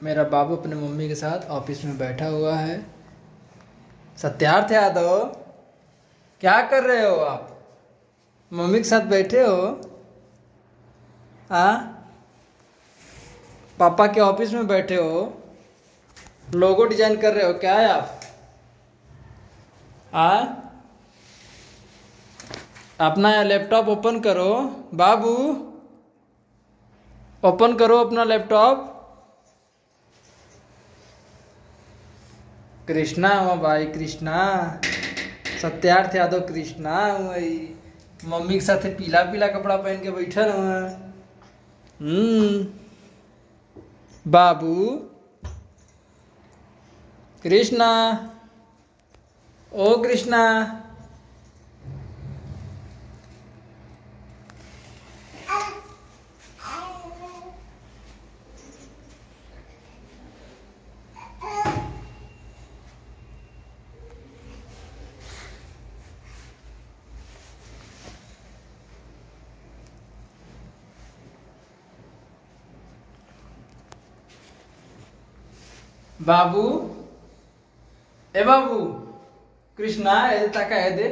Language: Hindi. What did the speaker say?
मेरा बाबू अपने मम्मी के साथ ऑफिस में बैठा हुआ है। सत्यार्थ यादव, क्या कर रहे हो आप? मम्मी के साथ बैठे हो? पापा के ऑफिस में बैठे हो, लोगो डिजाइन कर रहे हो क्या है आप? अपना लैपटॉप ओपन करो बाबू, ओपन करो अपना लैपटॉप। कृष्णा हुआ भाई, कृष्णा सत्यार्थ यादव, कृष्णा वही मम्मी के साथ पीला पीला कपड़ा पहन के बैठल हुआ। बाबू कृष्णा, ओ कृष्णा, बाबू, ए बाबू, कृष्णा ए ताका है दे।